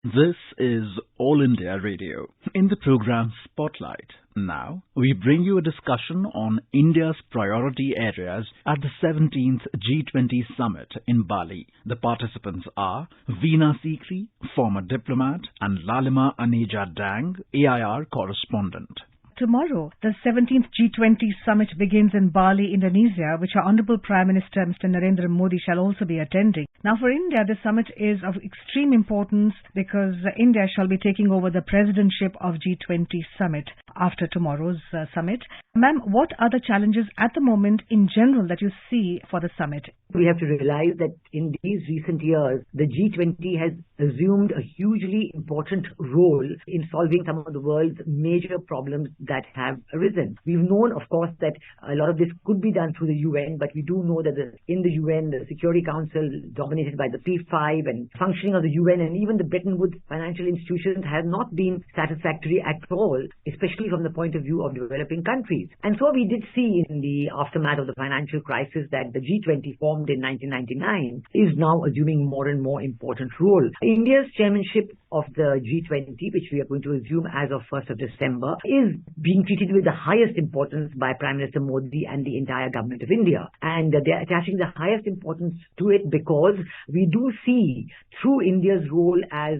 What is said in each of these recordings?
This is All India Radio. In the program Spotlight, now we bring you a discussion on India's priority areas at the 17th G20 Summit in Bali. The participants are Veena Sikri, former diplomat, and Lalima Aneja Dang, AIR correspondent. Tomorrow, the 17th G20 Summit begins in Bali, Indonesia, which our Honorable Prime Minister Mr. Narendra Modi shall also be attending. Now, for India, this summit is of extreme importance because India shall be taking over the presidentship of G20 Summit after tomorrow's summit. Ma'am, what are the challenges at the moment in general that you see for the summit? We have to realize that in these recent years, the G20 has assumed a hugely important role in solving some of the world's major problems that have arisen. We've known, of course, that a lot of this could be done through the UN, but we do know that in the UN, the Security Council, dominated by the P5, and functioning of the UN and even the Bretton Woods financial institutions have not been satisfactory at all, especially from the point of view of developing countries. And so we did see in the aftermath of the financial crisis that the G20 formed in 1999 is now assuming more and more important role. India's chairmanship of the G20, which we are going to assume as of 1st of December, is being treated with the highest importance by Prime Minister Modi and the entire government of India. And they're attaching the highest importance to it because we do see through India's role as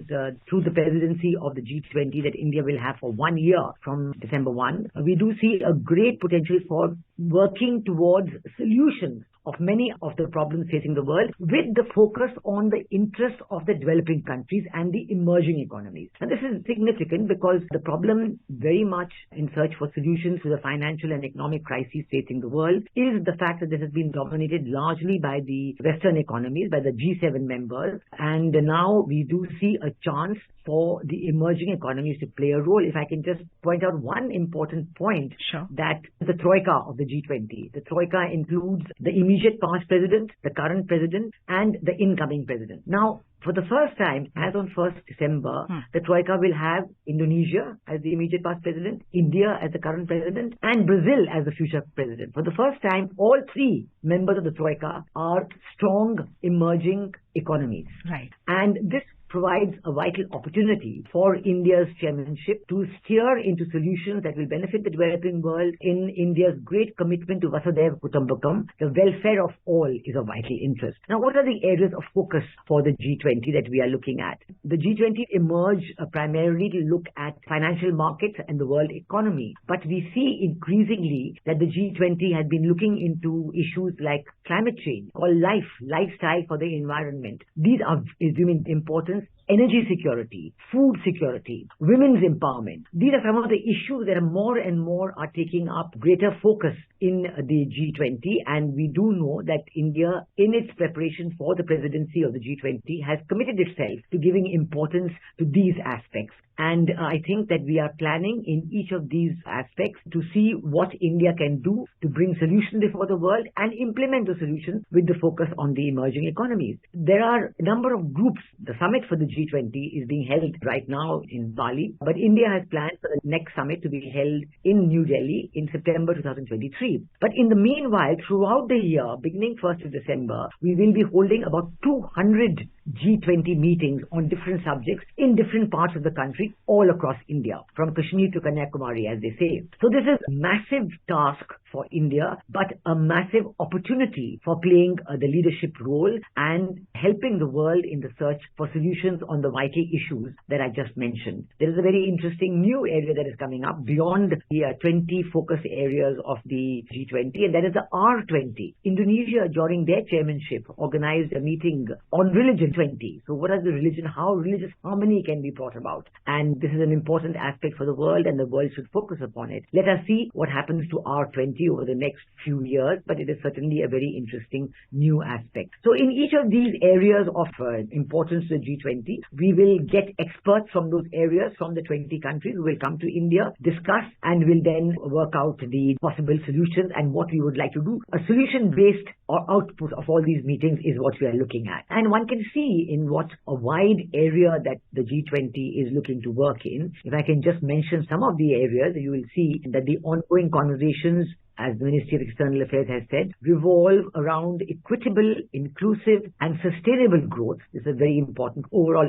through the presidency of the G20 that India will have for 1 year from December 1, we do see a great potential for working towards solutions of many of the problems facing the world with the focus on the interests of the developing countries and the emerging economies. And this is significant because the problem very much in search for solutions to the financial and economic crises facing the world is the fact that this has been dominated largely by the Western economies, by the G7 members. And now we do see a chance for the emerging economies to play a role. If I can just point out one important point, Sure. That the troika of the G20. The troika includes the immediate past president, the current president, and the incoming president. Now, for the first time, as on 1st December, the troika will have Indonesia as the immediate past president, India as the current president, and Brazil as the future president. For the first time, all three members of the troika are strong emerging economies. Right. And this provides a vital opportunity for India's chairmanship to steer into solutions that will benefit the developing world in India's great commitment to Vasudhaiva Kutumbakam. The welfare of all is of vital interest. Now, what are the areas of focus for the G20 that we are looking at? The G20 emerged primarily to look at financial markets and the world economy. But we see increasingly that the G20 has been looking into issues like climate change, or lifestyle for the environment. These are assuming importance. Energy security, food security, women's empowerment. These are some of the issues that are more and more are taking up greater focus in the G20. And we do know that India, in its preparation for the presidency of the G20, has committed itself to giving importance to these aspects. And I think that we are planning in each of these aspects to see what India can do to bring solutions before the world and implement the solutions with the focus on the emerging economies. There are a number of groups. The summit for the G20 is being held right now in Bali, but India has planned for the next summit to be held in New Delhi in September 2023. But in the meanwhile, throughout the year, beginning 1st of December, we will be holding about 200 G20 meetings on different subjects in different parts of the country, all across India, from Kashmir to Kanyakumari, as they say. So this is a massive task for India, but a massive opportunity for playing the leadership role and helping the world in the search for solutions on the vital issues that I just mentioned. There is a very interesting new area that is coming up beyond the 20 focus areas of the G20, and that is the R20. Indonesia, during their chairmanship, organized a meeting on religion 20. So what is the religion? How religious harmony can be brought about? And this is an important aspect for the world, and the world should focus upon it. Let us see what happens to R20 over the next few years, but it is certainly a very interesting new aspect. So in each of these areas of importance to the G20, we will get experts from those areas, from the 20 countries who will come to India, discuss, and will then work out the possible solutions and what we would like to do. A solution-based or output of all these meetings is what we are looking at. And one can see in what a wide area that the G20 is looking to work in. If I can just mention some of the areas, you will see that the ongoing conversations as the Ministry of External Affairs has said, revolve around equitable, inclusive and sustainable growth. This is a very important overall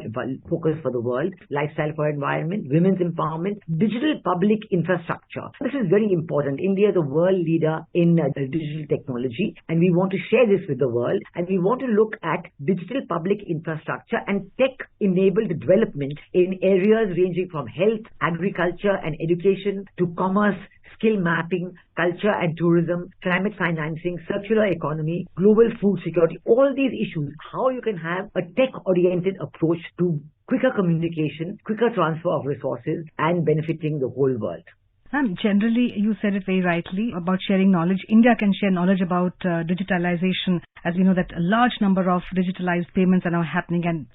focus for the world. Lifestyle for environment, women's empowerment, digital public infrastructure. This is very important. India is a world leader in digital technology, and we want to share this with the world, and we want to look at digital public infrastructure and tech-enabled development in areas ranging from health, agriculture and education to commerce, skill mapping, culture and tourism, climate financing, circular economy, global food security, all these issues, how you can have a tech-oriented approach to quicker communication, quicker transfer of resources and benefiting the whole world. Generally, you said it very rightly about sharing knowledge. India can share knowledge about digitalization, as we know that a large number of digitalized payments are now happening, and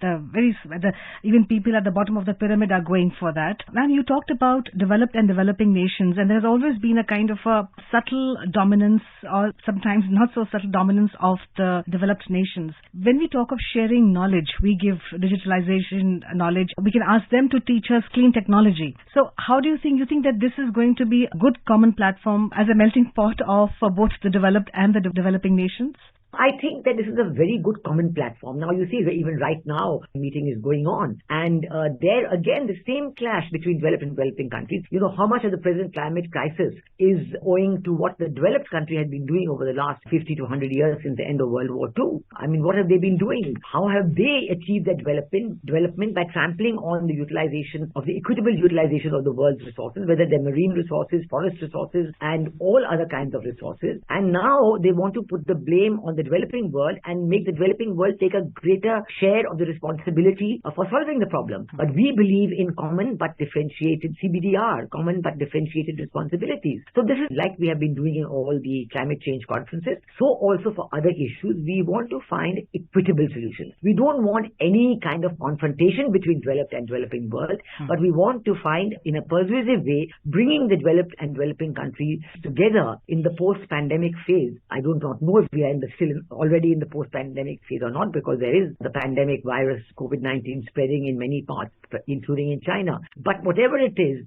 even people at the bottom of the pyramid are going for that. Now, you talked about developed and developing nations, and there's always been a kind of a subtle dominance, or sometimes not so subtle dominance, of the developed nations. When we talk of sharing knowledge, we give digitalization knowledge. We can ask them to teach us clean technology. So how do you think that this is going to be a good common platform as a melting pot of both the developed and the developing nations? I think that this is a very good common platform. Now, you see, even right now, a meeting is going on. And there, again, the same clash between developed and developing countries. You know, how much of the present climate crisis is owing to what the developed country has been doing over the last 50 to 100 years since the end of World War II? I mean, what have they been doing? How have they achieved that development by trampling on the utilization of the equitable utilization of the world's resources, whether they're marine resources, forest resources, and all other kinds of resources. And now they want to put the blame on the developing world and make the developing world take a greater share of the responsibility for solving the problem. But we believe in common but differentiated CBDR, common but differentiated responsibilities. So this is like we have been doing in all the climate change conferences. So also for other issues, we want to find equitable solutions. We don't want any kind of confrontation between developed and developing world, but we want to find, in a persuasive way, bringing the developed and developing countries together in the post-pandemic phase. I do not know if we are already in the post-pandemic phase or not, because there is the pandemic virus COVID-19 spreading in many parts, including in China. But whatever it is,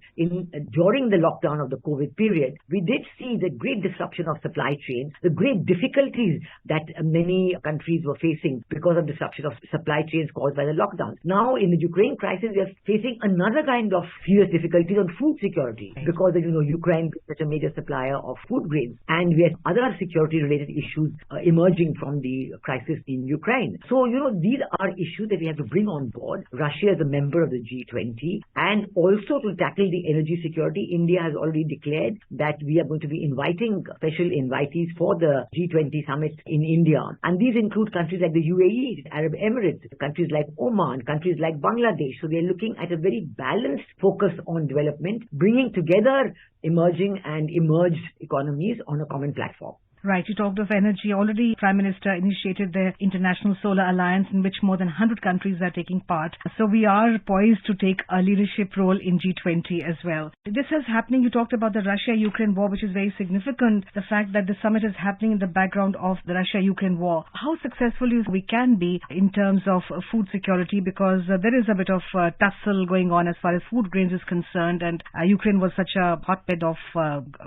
during the lockdown of the COVID period, we did see the great disruption of supply chains, the great difficulties that many countries were facing because of disruption of supply chains caused by the lockdown. Now, in the Ukraine crisis, we are facing another kind of serious difficulties on food security, because Ukraine is such a major supplier of food grains, and we have other security-related issues emerging from the crisis in Ukraine. So, these are issues that we have to bring on board. Russia is a member of the G-20, and also to tackle the energy security, India has already declared that we are going to be inviting special invitees for the G-20 summit in India. And these include countries like the UAE, Arab Emirates, countries like Oman, countries like Bangladesh. So we are looking at a very balanced focus on development, bringing together emerging and emerged economies on a common platform. Right, you talked of energy. Already, Prime Minister initiated the International Solar Alliance, in which more than 100 countries are taking part. So we are poised to take a leadership role in G20 as well. This is happening. You talked about the Russia-Ukraine war, which is very significant. The fact that the summit is happening in the background of the Russia-Ukraine war. How successful we can be in terms of food security, because there is a bit of tussle going on as far as food grains is concerned, and Ukraine was such a hotbed of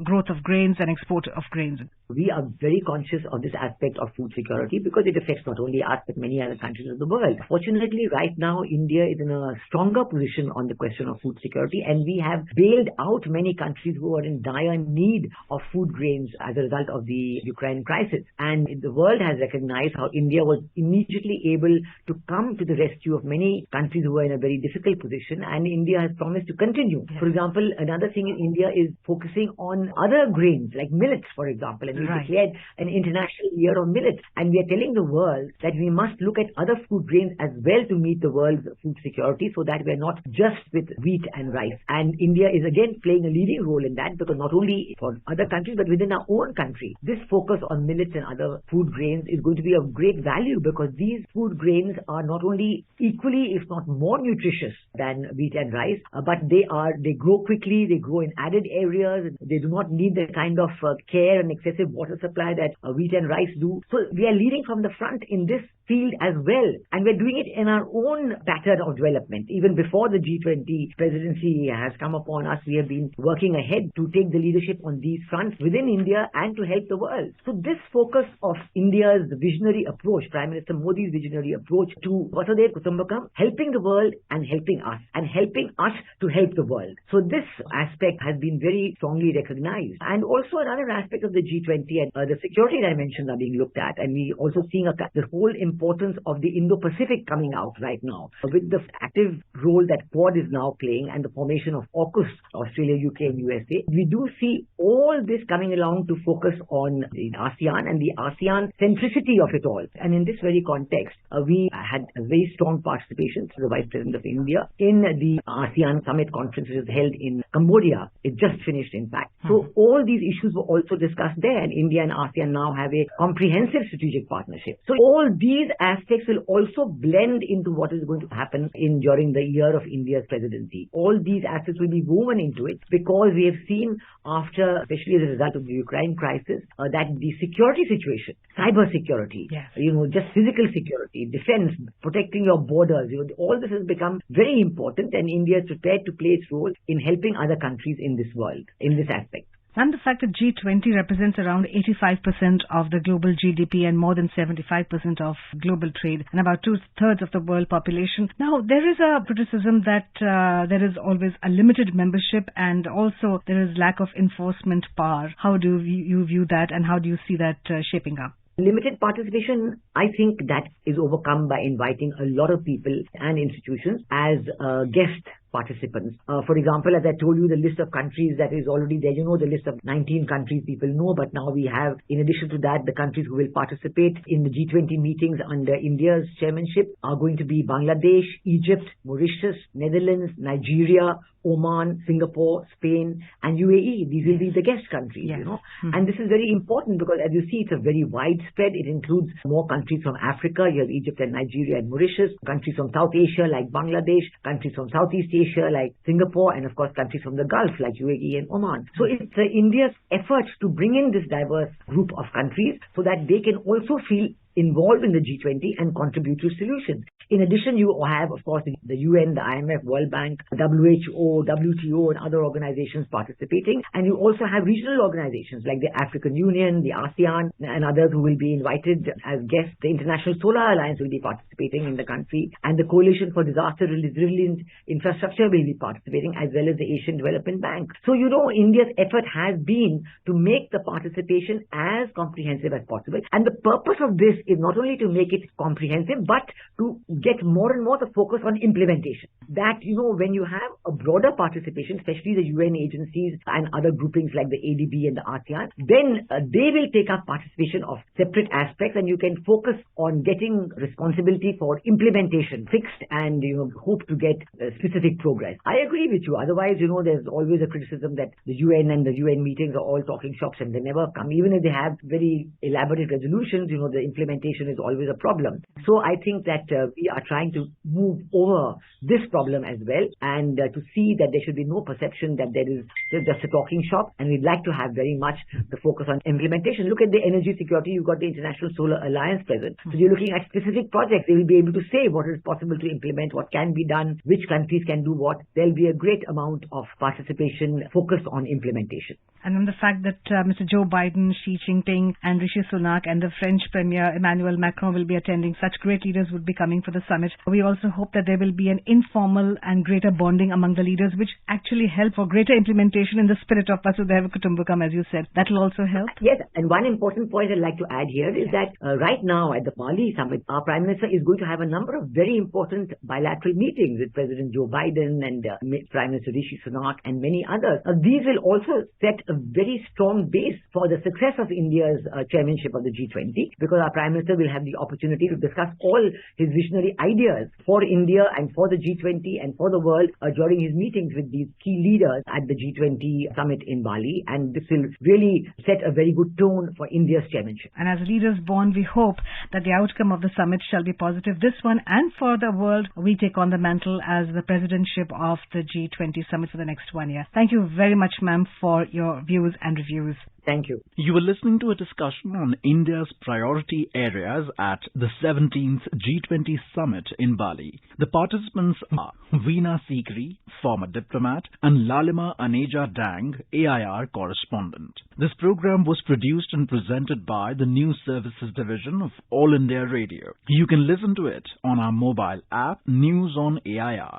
growth of grains and export of grains. We are very conscious of this aspect of food security because it affects not only us but many other countries of the world. Fortunately, right now, India is in a stronger position on the question of food security, and we have bailed out many countries who are in dire need of food grains as a result of the Ukraine crisis. And the world has recognized how India was immediately able to come to the rescue of many countries who were in a very difficult position, and India has promised to continue. For example, another thing in India is focusing on other grains like millets, for example, and we declared an international year of millets, and we are telling the world that we must look at other food grains as well to meet the world's food security, so that we're not just with wheat and rice. And India is again playing a leading role in that, because not only for other countries but within our own country, this focus on millets and other food grains is going to be of great value, because these food grains are not only equally, if not more nutritious than wheat and rice, but they grow quickly, they grow in arid areas, they do not need the kind of care and excessive water supply that wheat and rice do. So we are leading from the front in this field as well. And we're doing it in our own pattern of development. Even before the G20 presidency has come upon us, we have been working ahead to take the leadership on these fronts within India and to help the world. So this focus of India's visionary approach, Prime Minister Modi's visionary approach to Vasudhaiva Kutumbakam, helping the world and helping us to help the world. So this aspect has been very strongly recognized. And also another aspect of the G20 and the security dimensions are being looked at. And we also seeing the whole importance of the Indo-Pacific coming out right now with the active role that Quad is now playing and the formation of AUKUS, Australia, UK and USA. We do see all this coming along to focus on the ASEAN and the ASEAN centricity of it all. And in this very context, we had a very strong participation from the Vice President of India in the ASEAN Summit Conference, which was held in Cambodia. It just finished, in fact. So all these issues were also discussed there, and India and ASEAN now have a comprehensive strategic partnership. So all these aspects will also blend into what is going to happen during the year of India's presidency. All these aspects will be woven into it because we have seen after, especially as a result of the Ukraine crisis, that the security situation, cyber security, just physical security, defense, protecting your borders, all this has become very important, and India is prepared to play its role in helping other countries in this world, in this aspect. And the fact that G20 represents around 85% of the global GDP and more than 75% of global trade and about 2/3 of the world population. Now, there is a criticism that there is always a limited membership and also there is lack of enforcement power. How do you view that, and how do you see that shaping up? Limited participation, I think that is overcome by inviting a lot of people and institutions as guest participants. For example, as I told you, the list of countries that is already there, the list of 19 countries people know, but now we have, in addition to that, the countries who will participate in the G20 meetings under India's chairmanship are going to be Bangladesh, Egypt, Mauritius, Netherlands, Nigeria, Oman, Singapore, Spain, and UAE. These will be the guest countries, And this is very important because, as you see, it's a very widespread. It includes more countries from Africa. You have Egypt and Nigeria and Mauritius, countries from South Asia like Bangladesh, countries from Southeast Asia like Singapore, and of course countries from the Gulf like UAE and Oman. So it's India's effort to bring in this diverse group of countries so that they can also feel involved in the G20 and contribute to solutions. In addition, you have, of course, the UN, the IMF, World Bank, WHO, WTO, and other organizations participating. And you also have regional organizations like the African Union, the ASEAN, and others who will be invited as guests. The International Solar Alliance will be participating in the country, and the Coalition for Disaster Resilient Infrastructure will be participating, as well as the Asian Development Bank. So, India's effort has been to make the participation as comprehensive as possible. And the purpose of this is not only to make it comprehensive, but to get more and more the focus on implementation. That, when you have a broader participation, especially the UN agencies and other groupings like the ADB and the ASEAN, then they will take up participation of separate aspects, and you can focus on getting responsibility for implementation fixed and, hope to get specific progress. I agree with you. Otherwise, there's always a criticism that the UN and the UN meetings are all talking shops and they never come. Even if they have very elaborate resolutions, the implementation is always a problem. So I think that we are trying to move over this problem as well, and to see that there should be no perception that there is just a talking shop, and we'd like to have very much the focus on implementation. Look at the energy security. You've got the International Solar Alliance present. So you're looking at specific projects. They will be able to say what is possible to implement, what can be done, which countries can do what. There'll be a great amount of participation focused on implementation. And on the fact that Mr. Joe Biden, Xi Jinping and Rishi Sunak and the French Premier Emmanuel Macron will be attending, such great leaders would be coming for the summit. We also hope that there will be an informal and greater bonding among the leaders, which actually help for greater implementation in the spirit of Vasudhaiva Kutumbakam, as you said. That will also help. Yes, and one important point I'd like to add here is that right now at the BALI summit, our Prime Minister is going to have a number of very important bilateral meetings with President Joe Biden and Prime Minister Rishi Sunak and many others. These will also set a very strong base for the success of India's chairmanship of the G20, because our Prime Minister will have the opportunity to discuss all his visionary ideas for India and for the G20 and for the world during his meetings with these key leaders at the G20 summit in Bali. And this will really set a very good tone for India's chairmanship. And as leaders born, we hope that the outcome of the summit shall be positive. This one and for the world, we take on the mantle as the presidentship of the G20 summit for the next 1 year. Thank you very much, ma'am, for your views and reviews. Thank you. You were listening to a discussion on India's priority areas at the 17th G20 Summit in Bali. The participants are Veena Sikri, former diplomat, and Lalima Aneja Dang, AIR correspondent. This program was produced and presented by the News Services Division of All India Radio. You can listen to it on our mobile app News on AIR.